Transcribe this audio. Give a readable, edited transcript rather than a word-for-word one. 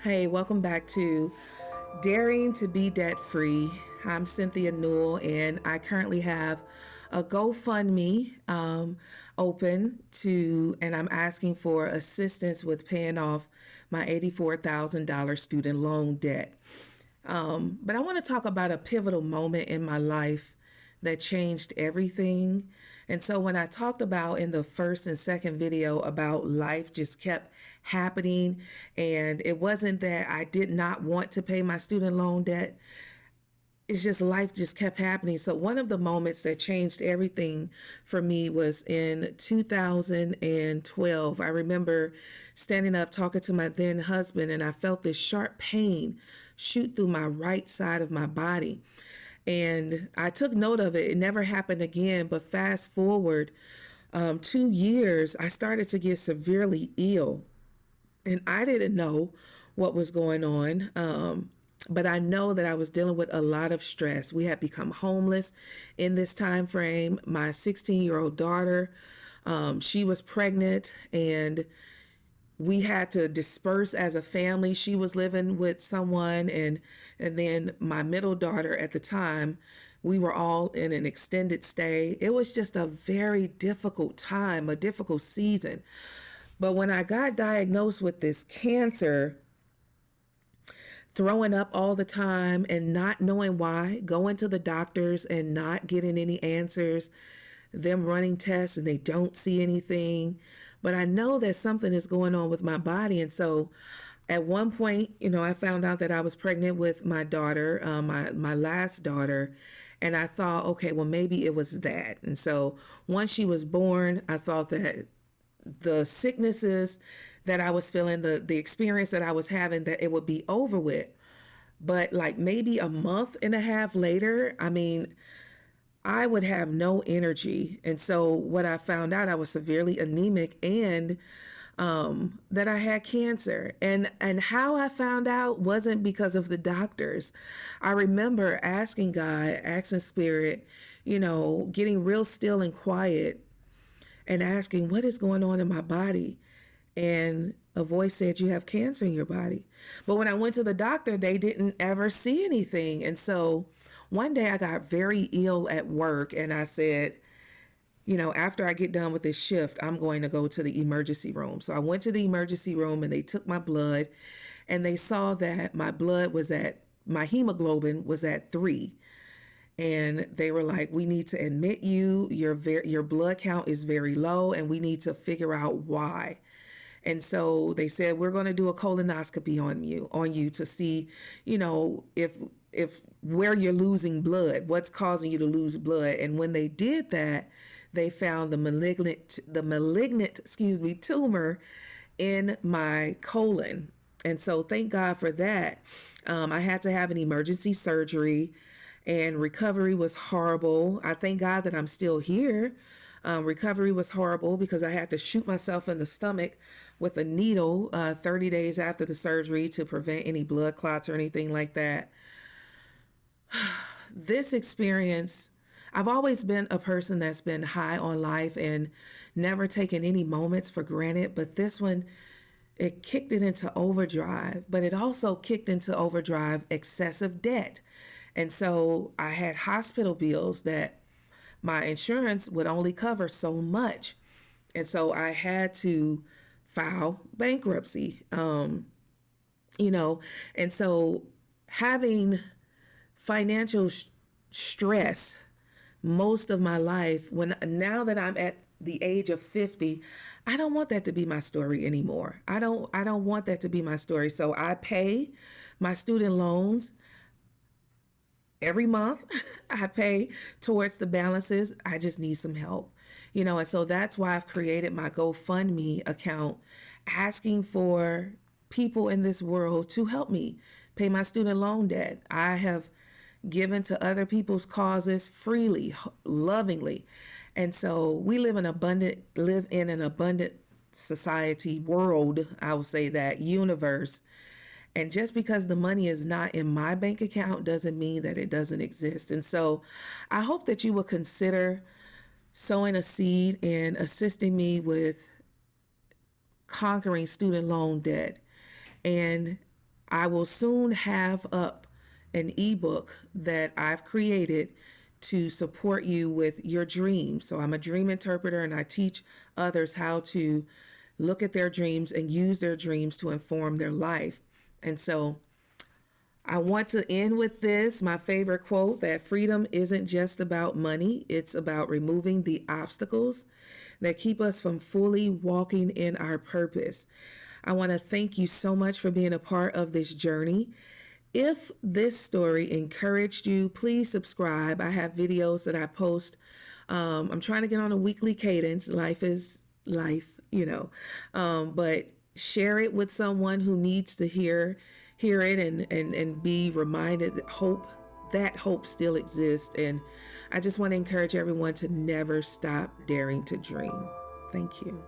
Hey, welcome back to Daring to Be Debt Free. I'm Cynthia Newell, and I currently have a GoFundMe open and I'm asking for assistance with paying off my $84,000 student loan debt. But I want to talk about a pivotal moment in my life that changed everything. And so when I talked about in the first and second video about life just kept happening, and it wasn't that I did not want to pay my student loan debt, it's just life just kept happening. So one of the moments that changed everything for me was in 2012. I remember standing up talking to my then husband, and I felt this sharp pain shoot through my right side of my body. And I took note of it. It never happened again. But fast forward 2 years, I started to get severely ill. And I didn't know what was going on. But I know that I was dealing with a lot of stress. We had become homeless in this time frame. My 16-year-old daughter, she was pregnant, and we had to disperse as a family. She was living with someone, and then my middle daughter at the time, we were all in an extended stay. It was just a very difficult time, a difficult season. But when I got diagnosed with this cancer, throwing up all the time and not knowing why, going to the doctors and not getting any answers, them running tests and they don't see anything. But I know that something is going on with my body. And so at one point, I found out that I was pregnant with my daughter, my last daughter. And I thought, okay, well, maybe it was that. And so once she was born, I thought that the sicknesses that I was feeling, the experience that I was having, that it would be over with. But like maybe a month and a half later, I would have no energy. And so what I found out, I was severely anemic, and that I had cancer. And how I found out wasn't because of the doctors. I remember asking God, asking Spirit, getting real still and quiet and asking, what is going on in my body? And a voice said, you have cancer in your body. But when I went to the doctor, they didn't ever see anything. And so one day I got very ill at work, and I said, after I get done with this shift, I'm going to go to the emergency room. So I went to the emergency room, and they took my blood, and they saw that my hemoglobin was at 3. And they were like, we need to admit you. Your blood count is very low, and we need to figure out why. And so they said, we're going to do a colonoscopy on you to see, if where you're losing blood, what's causing you to lose blood. And when they did that, they found the malignant tumor in my colon. And so thank God for that. I had to have an emergency surgery, and recovery was horrible. I thank God that I'm still here. Recovery was horrible because I had to shoot myself in the stomach with a needle 30 days after the surgery to prevent any blood clots or anything like that. This experience, I've always been a person that's been high on life and never taken any moments for granted, but this one, it kicked it into overdrive, but it also kicked into overdrive excessive debt. And so I had hospital bills that my insurance would only cover so much. And so I had to file bankruptcy, and so having financial stress most of my life, now that I'm at the age of 50, I don't want that to be my story anymore. I don't want that to be my story. So I pay my student loans every month. I pay towards the balances. I just need some help. And so that's why I've created my GoFundMe account, asking for people in this world to help me pay my student loan debt. I have given to other people's causes freely, lovingly. And so we live in an abundant society, world, I would say, that universe. And just because the money is not in my bank account doesn't mean that it doesn't exist. And so I hope that you will consider sowing a seed and assisting me with conquering student loan debt. And I will soon have up an ebook that I've created to support you with your dreams. So I'm a dream interpreter and I teach others how to look at their dreams and use their dreams to inform their life. And so I want to end with this, my favorite quote, that freedom isn't just about money, it's about removing the obstacles that keep us from fully walking in our purpose. I want to thank you so much for being a part of this journey. If this story encouraged you, please subscribe. I have videos that I post. I'm trying to get on a weekly cadence. Life is life. But share it with someone who needs to hear it and be reminded that hope still exists. And I just want to encourage everyone to never stop daring to dream. Thank you.